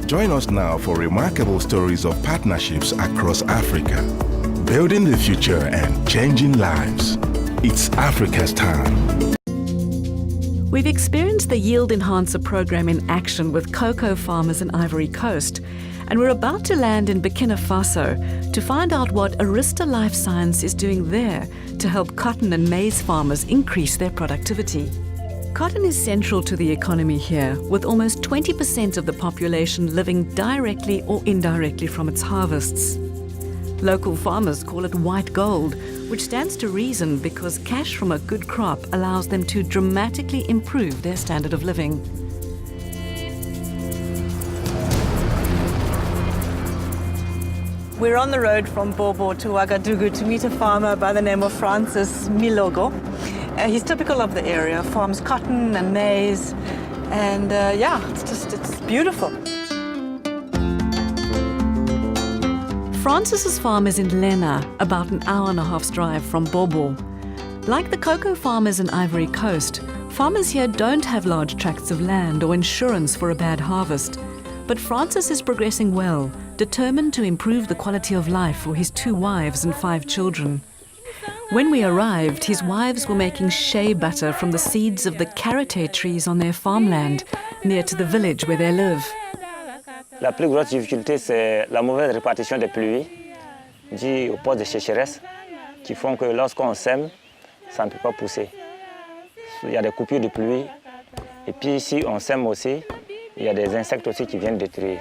Join us now for remarkable stories of partnerships across Africa, building the future and changing lives. It's Africa's time. We've experienced the Yield Enhancer program in action with cocoa farmers in Ivory Coast, and we're about to land in Burkina Faso to find out what Arista Life Science is doing there to help cotton and maize farmers increase their productivity. Cotton is central to the economy here, with almost 20% of the population living directly or indirectly from its harvests. Local farmers call it white gold, which stands to reason because cash from a good crop allows them to dramatically improve their standard of living. We're on the road from Bobo to Ouagadougou to meet a farmer by the name of Francis Milogo. He's typical of the area, farms cotton and maize, and it's beautiful. Francis's farm is in Lena, about an hour and a half's drive from Bobo. Like the cocoa farmers in Ivory Coast, farmers here don't have large tracts of land or insurance for a bad harvest. But Francis is progressing well, determined to improve the quality of life for his 2 wives and 5 children. When we arrived, his wives were making shea butter from the seeds of the karité trees on their farmland, near to the village where they live. La plus grosse difficulté, c'est la mauvaise répartition des pluies, due aux postes de sécheresse, qui font que lorsqu'on sème, ça ne peut pas pousser. Il y a des coupures de pluie, et puis si on sème aussi, il y a des insectes aussi qui viennent détruire.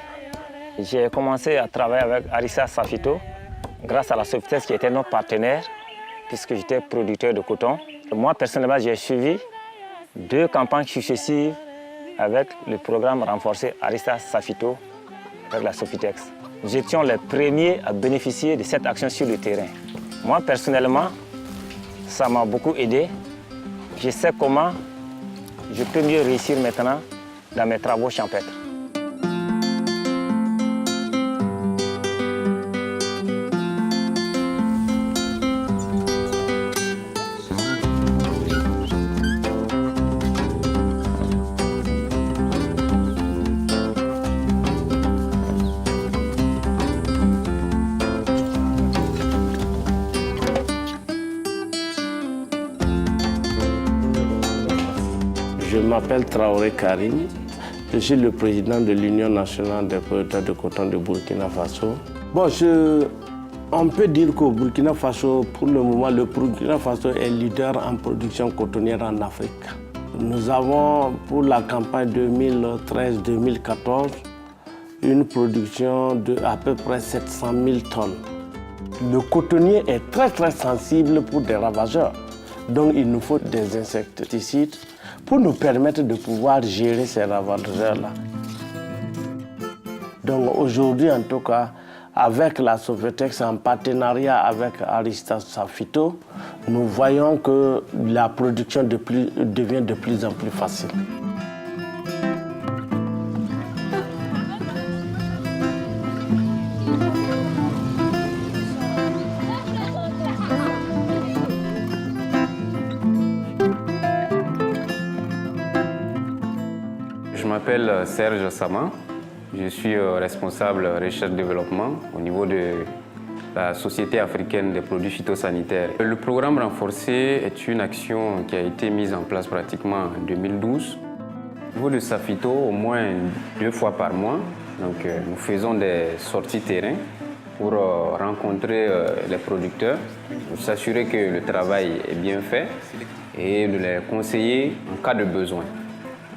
J'ai commencé à travailler avec Arista Safito, grâce à la Sofitex qui était notre partenaire, puisque j'étais producteur de coton. Moi, personnellement, j'ai suivi 2 campagnes successives avec le programme renforcé Arista Safito avec la Sofitex. Nous étions les premiers à bénéficier de cette action sur le terrain. Moi, personnellement, ça m'a beaucoup aidé. Je sais comment je peux mieux réussir maintenant dans mes travaux champêtres. Je m'appelle Traoré Karim, je suis le président de l'Union nationale des producteurs de coton de Burkina Faso. On peut dire qu'au Burkina Faso, pour le moment, le Burkina Faso est leader en production cotonnière en Afrique. Nous avons, pour la campagne 2013-2014, une production de à peu près 700 000 tonnes. Le cotonnier est très sensible pour des ravageurs. Donc il nous faut des insecticides pour nous permettre de pouvoir gérer ces ravageurs-là. Donc aujourd'hui, en tout cas, avec la Sofitex en partenariat avec Arista Safito, nous voyons que la production devient de plus en plus facile. Je m'appelle Serge Sama, je suis responsable recherche-développement au niveau de la Société africaine des produits phytosanitaires. Le programme renforcé est une action qui a été mise en place pratiquement en 2012. Au niveau de Safito, au moins 2 fois par mois, donc, nous faisons des sorties terrain pour rencontrer les producteurs, pour s'assurer que le travail est bien fait et de les conseiller en cas de besoin.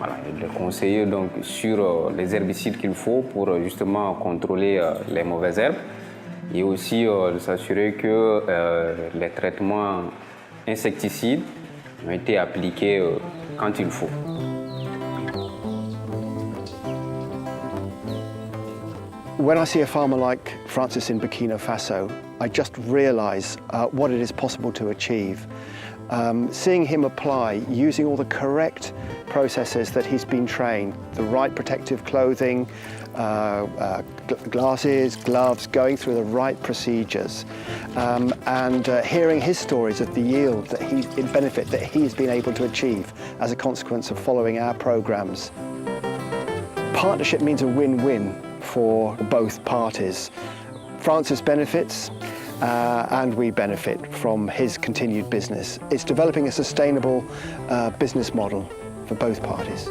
Voilà, et de les conseiller donc, sur les herbicides qu'il faut pour justement contrôler les mauvaises herbes et aussi de s'assurer que les traitements insecticides ont été appliqués quand il faut. When I see a farmer like Francis in Burkina Faso, I just realize what it is possible to achieve. Seeing him apply, using all the correct processes that he's been trained, the right protective clothing, glasses, gloves, going through the right procedures, and hearing his stories of the yield that benefit that he's been able to achieve as a consequence of following our programs. Partnership means a win-win for both parties. Francis benefits and we benefit from his continued business. It's developing a sustainable business model for both parties.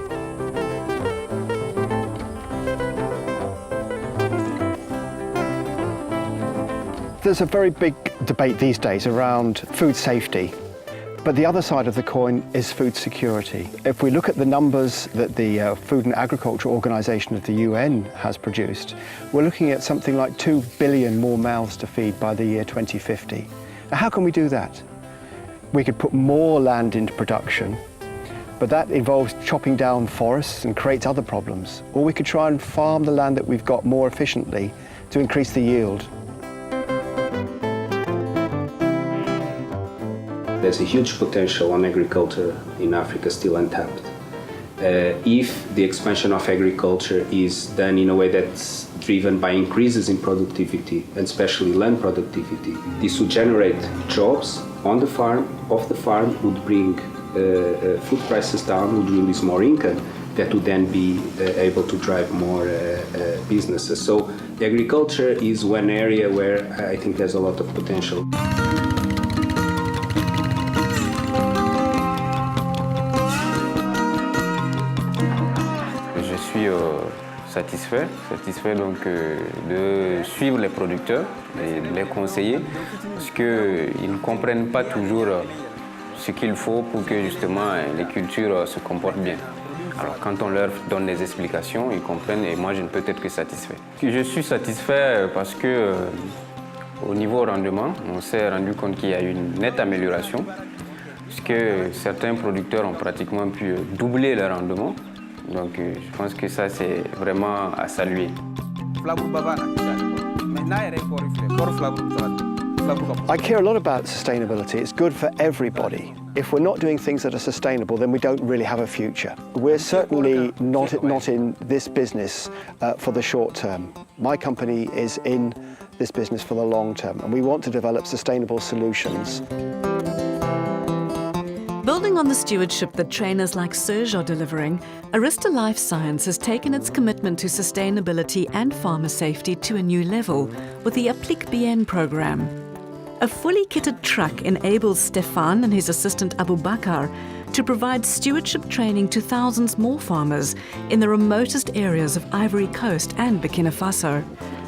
There's a very big debate these days around food safety, but the other side of the coin is food security. If we look at the numbers that the Food and Agriculture Organization of the UN has produced, we're looking at something like 2 billion more mouths to feed by the year 2050. Now, how can we do that? We could put more land into production, but that involves chopping down forests and creates other problems. Or we could try and farm the land that we've got more efficiently to increase the yield. There's a huge potential on agriculture in Africa still untapped. If the expansion of agriculture is done in a way that's driven by increases in productivity, and especially land productivity, this would generate jobs on the farm, off the farm, would bring food prices down, would release more income that would then be able to drive more businesses. So agriculture is one area where I think there's a lot of potential. Satisfait donc de suivre les producteurs et de les conseiller parce qu'ils ne comprennent pas toujours ce qu'il faut pour que justement les cultures se comportent bien. Alors quand on leur donne des explications, ils comprennent et moi je ne peux être que satisfait. Je suis satisfait parce que au niveau rendement, on s'est rendu compte qu'il y a eu une nette amélioration puisque certains producteurs ont pratiquement pu doubler leur rendement. Donc je pense que ça c'est vraiment à saluer. I care a lot about sustainability. It's good for everybody. If we're not doing things that are sustainable, then we don't really have a future. We're certainly not in this business for the short term. My company is in this business for the long term, and we want to develop sustainable solutions. Building on the stewardship that trainers like Serge are delivering, Arista Life Science has taken its commitment to sustainability and farmer safety to a new level with the Applique Bien program. A fully kitted truck enables Stefan and his assistant Abu Bakar to provide stewardship training to thousands more farmers in the remotest areas of Ivory Coast and Burkina Faso.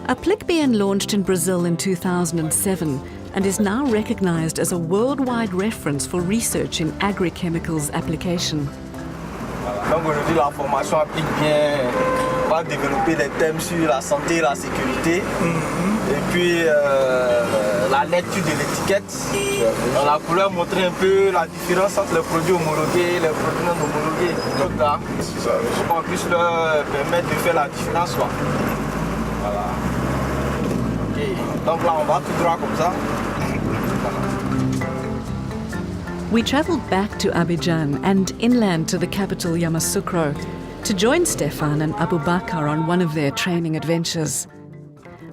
Applique Bien launched in Brazil in 2007 and is now recognized as a worldwide reference for research in agri-chemicals application. Donc aujourd'hui, la formation Applique Bien va développer des thèmes sur la santé et la sécurité. Et puis la lecture de l'étiquette. On a voulu montrer un peu la différence entre les produits homologués et les produits non homologués. Donc là, on puisse leur permettre de faire la différence. Voilà. Okay. Donc là, on va tout droit comme ça. We travelled back to Abidjan and inland to the capital Yamoussoukro to join Stefan and Abu Bakar on one of their training adventures.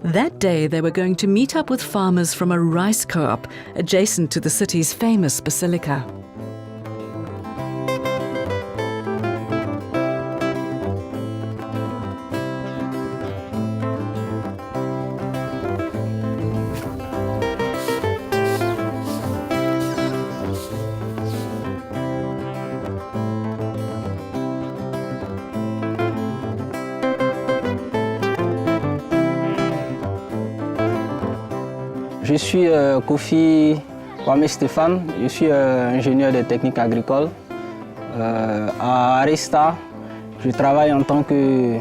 That day they were going to meet up with farmers from a rice co-op adjacent to the city's famous basilica. Je suis Kofi Kwame Stéphane, je suis ingénieur de techniques agricoles. À Arista, je travaille en tant que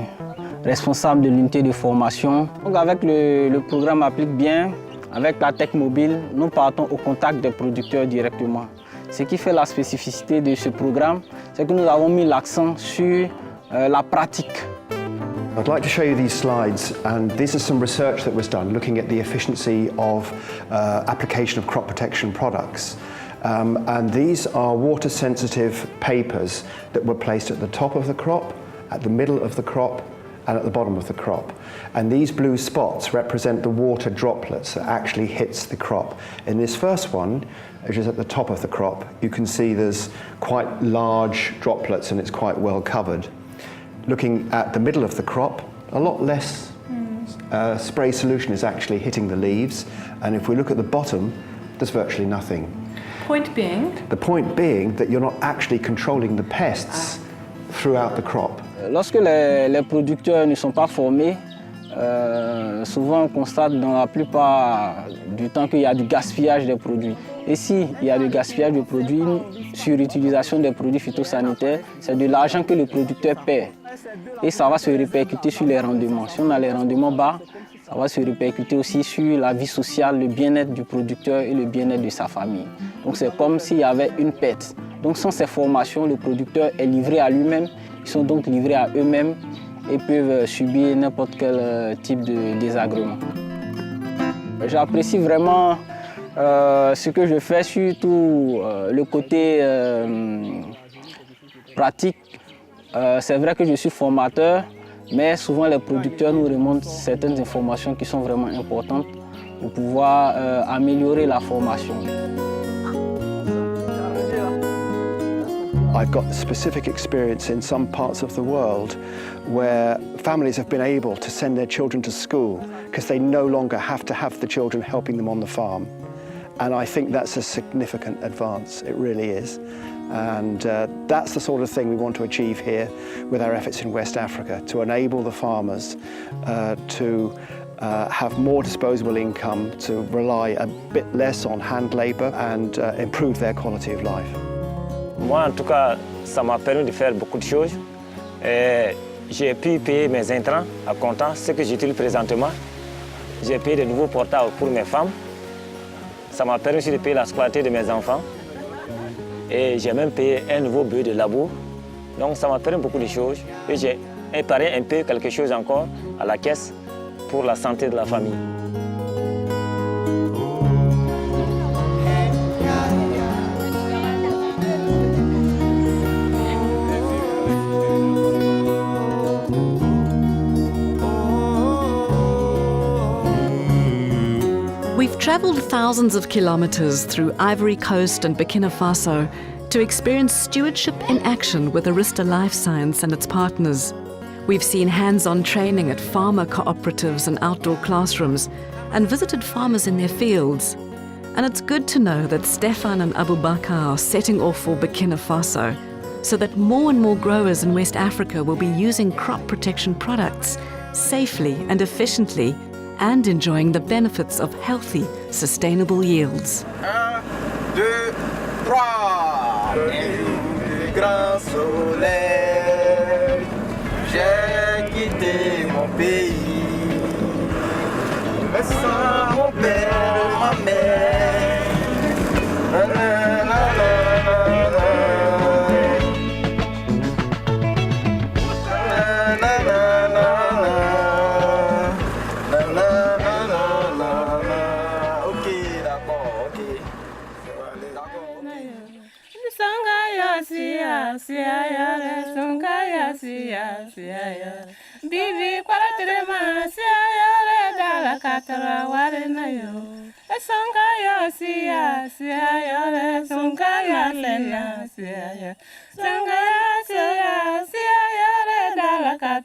responsable de l'unité de formation. Donc avec le programme Applique Bien, avec la tech mobile, nous partons au contact des producteurs directement. Ce qui fait la spécificité de ce programme, c'est que nous avons mis l'accent sur la pratique. I'd like to show you these slides, and this is some research that was done looking at the efficiency of application of crop protection products. And these are water-sensitive papers that were placed at the top of the crop, at the middle of the crop, and at the bottom of the crop. And these blue spots represent the water droplets that actually hits the crop. In this first one, which is at the top of the crop, you can see there's quite large droplets and it's quite well covered. Looking at the middle of the crop, a lot less spray solution is actually hitting the leaves, and if we look at the bottom, there's virtually nothing. Point being? The point being that you're not actually controlling the pests throughout the crop. Lorsque les producteurs ne sont pas formés, souvent on constate dans la plupart du temps qu'il y a du gaspillage des produits. Et s'il y a du gaspillage de produits, surutilisation des produits phytosanitaires, c'est de l'argent que le producteur perd. Et ça va se répercuter sur les rendements. Si on a les rendements bas, ça va se répercuter aussi sur la vie sociale, le bien-être du producteur et le bien-être de sa famille. Donc c'est comme s'il y avait une perte. Donc sans ces formations, le producteur est livré à lui-même. Ils sont donc livrés à eux-mêmes et peuvent subir n'importe quel type de désagrément. J'apprécie vraiment ce que je fais, surtout le côté pratique. C'est vrai que je suis formateur, mais souvent les producteurs nous remontent certaines informations qui sont vraiment importantes pour pouvoir améliorer la formation. I've got specific experience in some parts of the world where families have been able to send their children to school because they no longer have to have the children helping them on the farm. And I think that's a significant advance, it really is. And that's the sort of thing we want to achieve here with our efforts in West Africa, to enable the farmers to have more disposable income, to rely a bit less on hand labour and improve their quality of life. Moi, en tout cas, ça m'a permis de faire beaucoup de choses. J'ai pu payer mes intrants à comptant, ce que j'utilise présentement. J'ai payé de nouveaux portables pour mes femmes. Ça m'a permis aussi de payer la scolarité de mes enfants. Et j'ai même payé un nouveau bureau de labour. Donc ça m'a permis beaucoup de choses. Et j'ai épargné un peu quelque chose encore à la caisse pour la santé de la famille. We've travelled thousands of kilometres through Ivory Coast and Burkina Faso to experience stewardship in action with Arista Life Science and its partners. We've seen hands-on training at farmer cooperatives and outdoor classrooms and visited farmers in their fields. And it's good to know that Stefan and Abubakar are setting off for Burkina Faso so that more and more growers in West Africa will be using crop protection products safely and efficiently and enjoying the benefits of healthy, sustainable yields. 1, 2, 3. Le grand soleil, j'ai quitté mon pays. Mais sans mon père, ma mère. Na, na, na, na, na, na. Ok, d'accord, ok. Sangaya siya siya ya sangaya siya siya ya bibi kwalatere ma siya ya dala katara wale na yo sangaya siya siya ya sangaya lena siya ya sangaya siya siya ya dala katara